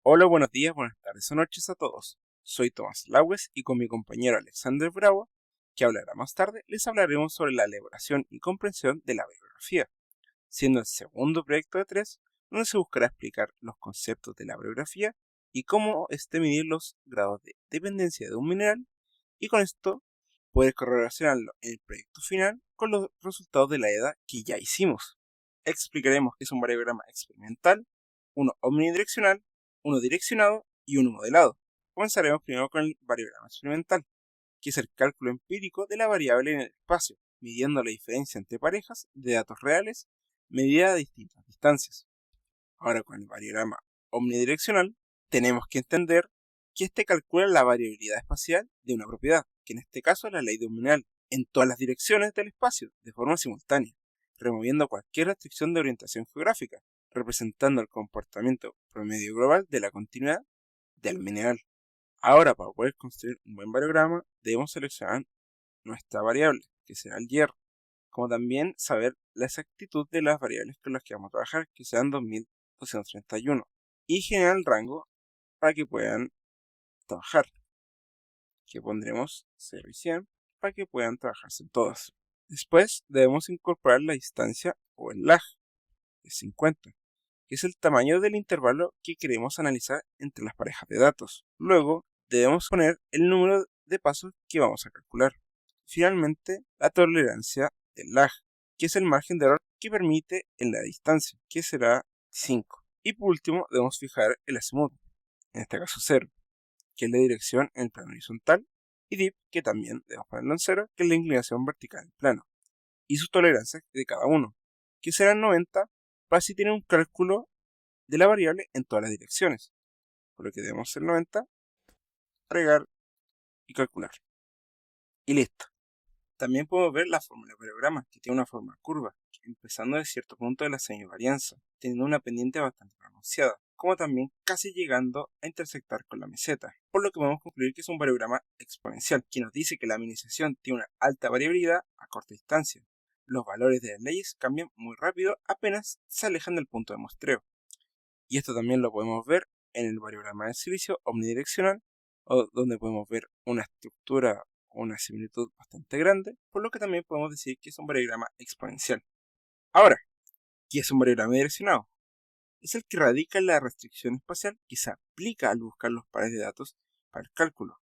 Hola, buenos días, buenas tardes o noches a todos. Soy Tomás Lawes y con mi compañero Alexander Bravo, que hablará más tarde, les hablaremos sobre la elaboración y comprensión de la bibliografía, siendo el segundo proyecto de tres, donde se buscará explicar los conceptos de la bibliografía y cómo medir los grados de dependencia de un mineral, y con esto poder correlacionarlo en el proyecto final con los resultados de la EDA que ya hicimos. Explicaremos qué es un variograma experimental, uno omnidireccional, uno direccionado y uno modelado. Comenzaremos primero con el variograma experimental, que es el cálculo empírico de la variable en el espacio, midiendo la diferencia entre parejas de datos reales medida a distintas distancias. Ahora, con el variograma omnidireccional, tenemos que entender que calcula la variabilidad espacial de una propiedad, que en este caso es la ley de un mineral, en todas las direcciones del espacio, de forma simultánea, removiendo cualquier restricción de orientación geográfica, representando el comportamiento promedio global de la continuidad del mineral. Ahora, para poder construir un buen variograma, debemos seleccionar nuestra variable, que será el hierro, como también saber la exactitud de las variables con las que vamos a trabajar, que sean 2231, y generar el rango para que puedan trabajar, que pondremos 0 y 100 para que puedan trabajarse en todas. Después debemos incorporar la distancia o el lag, de 50, que es el tamaño del intervalo que queremos analizar entre las parejas de datos. Luego debemos poner el número de pasos que vamos a calcular. Finalmente, la tolerancia del lag, que es el margen de error que permite en la distancia, que será 5. Y por último, debemos fijar el azimut, en este caso 0, que es la dirección en el plano horizontal, y dip, que también debemos ponerlo en 0, que es la inclinación vertical del plano, y su tolerancia de cada uno, que será 90, para así tener un cálculo de la variable en todas las direcciones, por lo que debemos hacer 90, agregar y calcular. Y listo. También podemos ver la fórmula de variograma, que tiene una forma curva, empezando de cierto punto de la semivarianza, teniendo una pendiente bastante pronunciada, como también casi llegando a intersectar con la meseta, por lo que podemos concluir que es un variograma exponencial, que nos dice que la minimización tiene una alta variabilidad a corta distancia. Los valores de las leyes cambian muy rápido apenas se alejan del punto de muestreo. Y esto también lo podemos ver en el variograma de silicio omnidireccional, donde podemos ver una estructura o una similitud bastante grande, por lo que también podemos decir que es un variograma exponencial. Ahora, ¿qué es un variograma direccionado? Es el que radica en la restricción espacial que se aplica al buscar los pares de datos para el cálculo.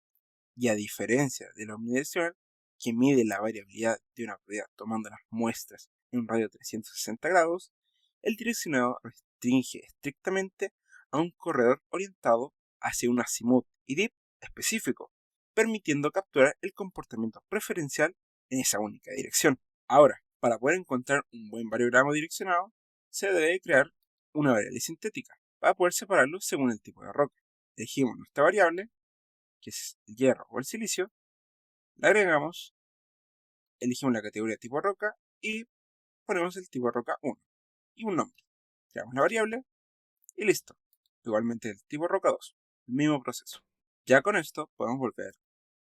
Y a diferencia del omnidireccional, que mide la variabilidad de una propiedad tomando las muestras en un radio de 360 grados, el direccionado restringe estrictamente a un corredor orientado hacia un azimut y dip específico, permitiendo capturar el comportamiento preferencial en esa única dirección. Ahora, para poder encontrar un buen variograma direccionado, se debe crear una variable sintética para poder separarlo según el tipo de roca. Elegimos nuestra variable, que es el hierro o el silicio, la agregamos, elegimos la categoría tipo roca y ponemos el tipo roca 1 y un nombre. Creamos la variable y listo. Igualmente el tipo roca 2, el mismo proceso. Ya con esto podemos volver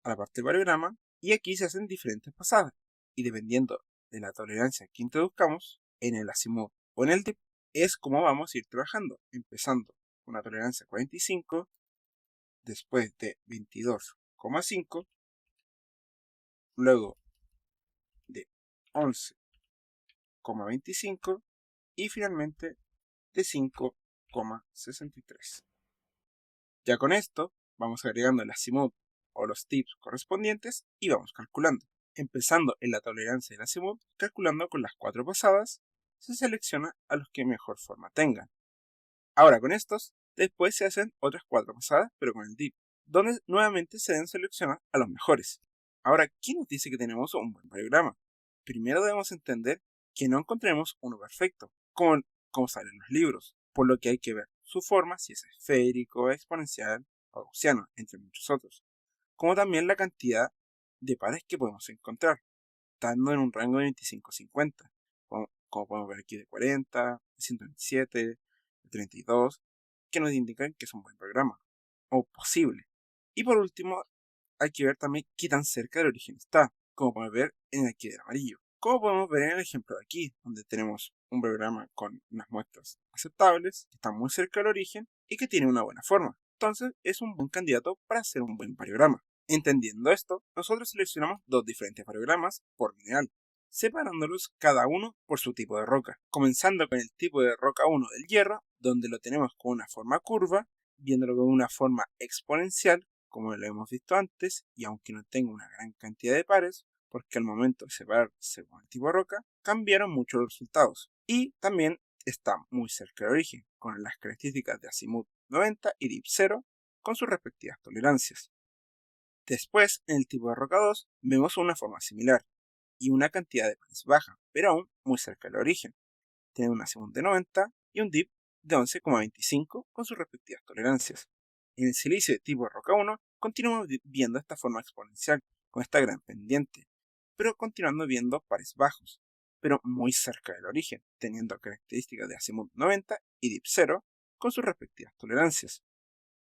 a la parte del variograma y aquí se hacen diferentes pasadas y dependiendo de la tolerancia que introduzcamos en el azimut o en el dip es como vamos a ir trabajando, empezando con una tolerancia 45, después de 22,5, luego de 11,25 y finalmente de 5,63. Ya con esto vamos agregando el azimut o los tips correspondientes y vamos calculando. Empezando en la tolerancia del azimut, calculando con las 4 pasadas, se selecciona a los que mejor forma tengan. Ahora con estos, después se hacen otras 4 pasadas, pero con el dip, donde nuevamente se deben seleccionar a los mejores. Ahora, ¿quién nos dice que tenemos un buen variograma? Primero debemos entender que no encontraremos uno perfecto, como salen los libros, por lo que hay que ver su forma, si es esférico, exponencial o gaussiano, entre muchos otros, como también la cantidad de pares que podemos encontrar, estando en un rango de 25 a 50, como podemos ver aquí de 40, de 127, de 32, que nos indican que es un buen programa, o posible. Y por último, hay que ver también qué tan cerca del origen está, como podemos ver en aquí del amarillo. Como podemos ver en el ejemplo de aquí, donde tenemos un variograma con unas muestras aceptables, que está muy cerca del origen y que tiene una buena forma. Entonces es un buen candidato para hacer un buen variograma. Entendiendo esto, nosotros seleccionamos dos diferentes variogramas por mineral, separándolos cada uno por su tipo de roca, comenzando con el tipo de roca 1 del hierro, donde lo tenemos con una forma curva, viéndolo con una forma exponencial, como lo hemos visto antes, y aunque no tenga una gran cantidad de pares, porque al momento de separar según el tipo de roca, cambiaron mucho los resultados. Y también está muy cerca del origen, con las características de Azimuth 90 y Dip 0, con sus respectivas tolerancias. Después, en el tipo de roca 2, vemos una forma similar, y una cantidad de pares baja, pero aún muy cerca del origen. Tiene un Azimuth de 90 y un Dip de 11,25 con sus respectivas tolerancias. En el silicio de tipo de roca 1, continuamos viendo esta forma exponencial, con esta gran pendiente, pero continuando viendo pares bajos, pero muy cerca del origen, teniendo características de Azimuth 90 y Dip 0 con sus respectivas tolerancias.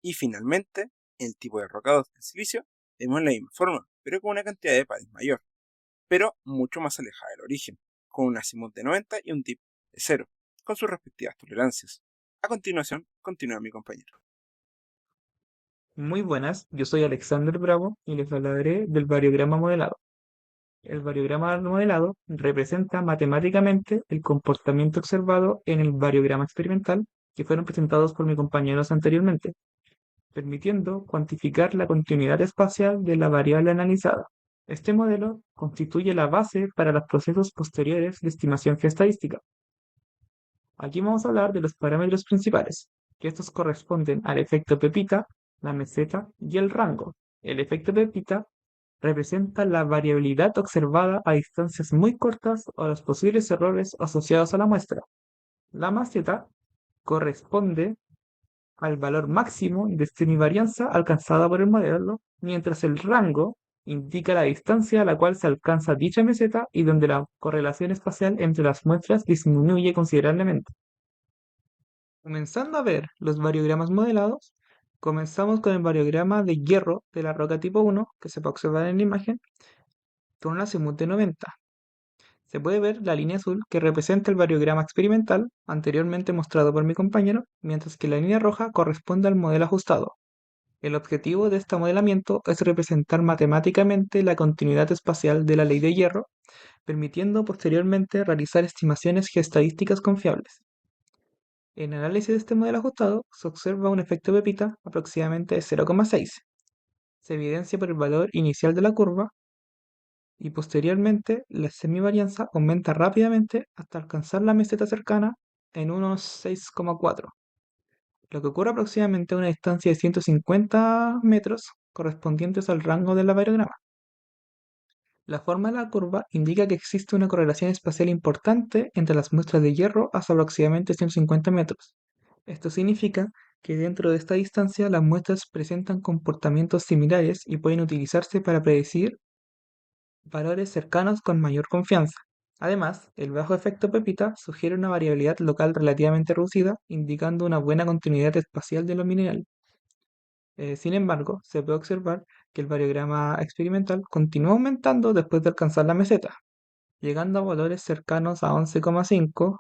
Y finalmente, en el tipo de roca 2 del silicio, vemos la misma forma, pero con una cantidad de pares mayor, pero mucho más alejada del origen, con un Azimuth de 90 y un Dip de 0, con sus respectivas tolerancias. A continuación, continúa mi compañero. Muy buenas, yo soy Alexander Bravo y les hablaré del variograma modelado. El variograma modelado representa matemáticamente el comportamiento observado en el variograma experimental que fueron presentados por mis compañeros anteriormente, permitiendo cuantificar la continuidad espacial de la variable analizada. Este modelo constituye la base para los procesos posteriores de estimación geostadística. Aquí vamos a hablar de los parámetros principales, que estos corresponden al efecto Pepita, la meseta y el rango. El efecto Pepita representa la variabilidad observada a distancias muy cortas o los posibles errores asociados a la muestra. La meseta corresponde al valor máximo de semivarianza alcanzada por el modelo, mientras el rango indica la distancia a la cual se alcanza dicha meseta y donde la correlación espacial entre las muestras disminuye considerablemente. Comenzando a ver los variogramas modelados, comenzamos con el variograma de hierro de la roca tipo 1, que se puede observar en la imagen, con un azimut de 90. Se puede ver la línea azul que representa el variograma experimental anteriormente mostrado por mi compañero, mientras que la línea roja corresponde al modelo ajustado. El objetivo de este modelamiento es representar matemáticamente la continuidad espacial de la ley de hierro, permitiendo posteriormente realizar estimaciones geostadísticas confiables. En análisis de este modelo ajustado, se observa un efecto Pepita aproximadamente de 0,6. Se evidencia por el valor inicial de la curva y posteriormente la semivarianza aumenta rápidamente hasta alcanzar la meseta cercana en unos 6,4, lo que ocurre aproximadamente a una distancia de 150 metros correspondientes al rango del variograma. La forma de la curva indica que existe una correlación espacial importante entre las muestras de hierro hasta aproximadamente 150 metros. Esto significa que dentro de esta distancia las muestras presentan comportamientos similares y pueden utilizarse para predecir valores cercanos con mayor confianza. Además, el bajo efecto Pepita sugiere una variabilidad local relativamente reducida, indicando una buena continuidad espacial de los minerales. Sin embargo, se puede observar que el variograma experimental continúa aumentando después de alcanzar la meseta, llegando a valores cercanos a 11,5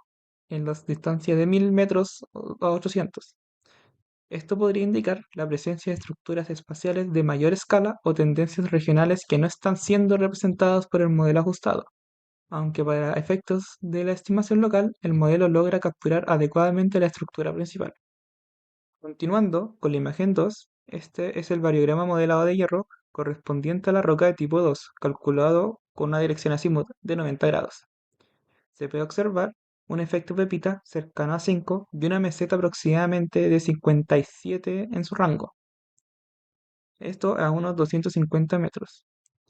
en las distancias de 1000 metros a 800. Esto podría indicar la presencia de estructuras espaciales de mayor escala o tendencias regionales que no están siendo representadas por el modelo ajustado, aunque para efectos de la estimación local el modelo logra capturar adecuadamente la estructura principal. Continuando con la imagen 2, este es el variograma modelado de hierro correspondiente a la roca de tipo 2, calculado con una dirección azimut de 90 grados. Se puede observar un efecto Pepita cercano a 5 de una meseta aproximadamente de 57 en su rango, esto a unos 250 metros.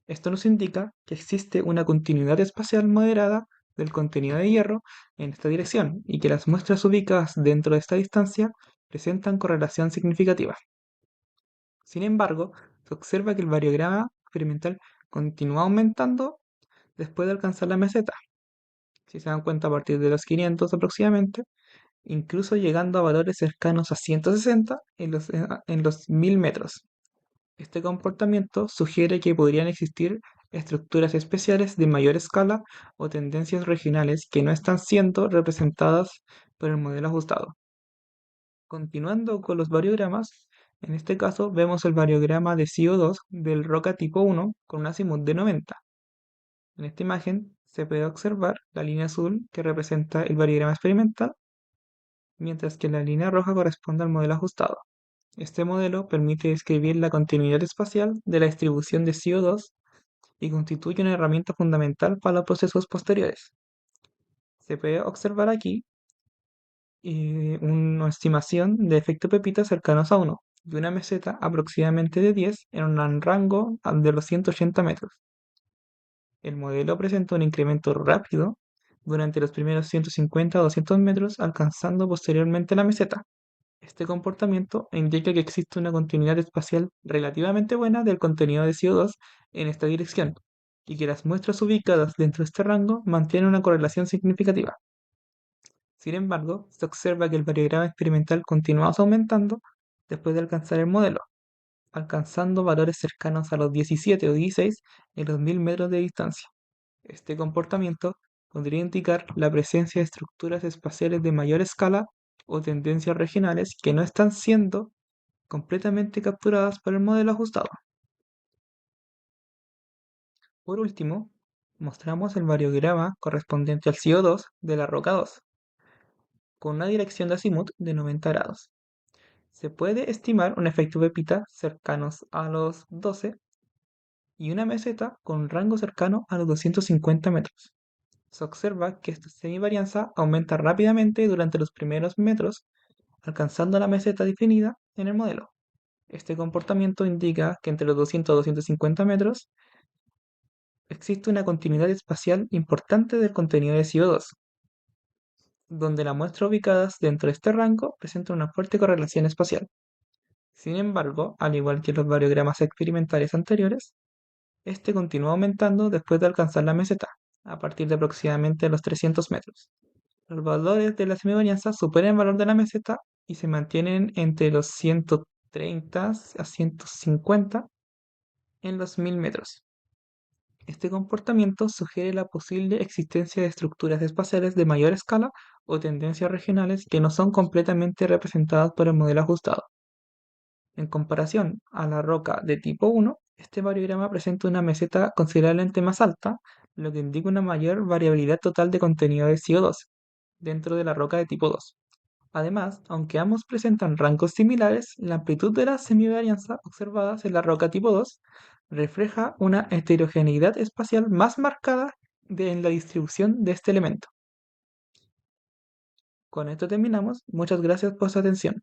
Esto nos indica que existe una continuidad espacial moderada del contenido de hierro en esta dirección y que las muestras ubicadas dentro de esta distancia presentan correlación significativa. Sin embargo, se observa que el variograma experimental continúa aumentando después de alcanzar la meseta. Si se dan cuenta, a partir de los 500 aproximadamente, incluso llegando a valores cercanos a 160 en los 1000 metros. Este comportamiento sugiere que podrían existir estructuras especiales de mayor escala o tendencias regionales que no están siendo representadas por el modelo ajustado. Continuando con los variogramas, en este caso vemos el variograma de CO2 del roca tipo 1 con un azimut de 90. En esta imagen se puede observar la línea azul que representa el variograma experimental, mientras que la línea roja corresponde al modelo ajustado. Este modelo permite describir la continuidad espacial de la distribución de CO2 y constituye una herramienta fundamental para los procesos posteriores. Se puede observar aquí una estimación de efecto Pepita cercanos a 1 y una meseta aproximadamente de 10 en un rango de los 180 metros. El modelo presenta un incremento rápido durante los primeros 150 a 200 metros, alcanzando posteriormente la meseta. Este comportamiento indica que existe una continuidad espacial relativamente buena del contenido de CO2 en esta dirección, y que las muestras ubicadas dentro de este rango mantienen una correlación significativa. Sin embargo, se observa que el variograma experimental continúa aumentando después de alcanzar el modelo, alcanzando valores cercanos a los 17 o 16 en los 1000 metros de distancia. Este comportamiento podría indicar la presencia de estructuras espaciales de mayor escala o tendencias regionales que no están siendo completamente capturadas por el modelo ajustado. Por último, mostramos el variograma correspondiente al CO2 de la roca 2, con una dirección de azimut de 90 grados. Se puede estimar un efecto Pepita cercanos a los 12 y una meseta con un rango cercano a los 250 metros. Se observa que esta semivarianza aumenta rápidamente durante los primeros metros, alcanzando la meseta definida en el modelo. Este comportamiento indica que entre los 200 a 250 metros existe una continuidad espacial importante del contenido de CO2, donde las muestras ubicadas dentro de este rango presentan una fuerte correlación espacial. Sin embargo, al igual que los variogramas experimentales anteriores, este continúa aumentando después de alcanzar la meseta, a partir de aproximadamente los 300 metros. Los valores de la semivarianza superan el valor de la meseta y se mantienen entre los 130 a 150 en los 1000 metros. Este comportamiento sugiere la posible existencia de estructuras espaciales de mayor escala o tendencias regionales que no son completamente representadas por el modelo ajustado. En comparación a la roca de tipo 1, este variograma presenta una meseta considerablemente más alta, lo que indica una mayor variabilidad total de contenido de CO2 dentro de la roca de tipo 2. Además, aunque ambos presentan rangos similares, la amplitud de las semivarianzas observadas en la roca tipo 2 refleja una heterogeneidad espacial más marcada en la distribución de este elemento. Con esto terminamos. Muchas gracias por su atención.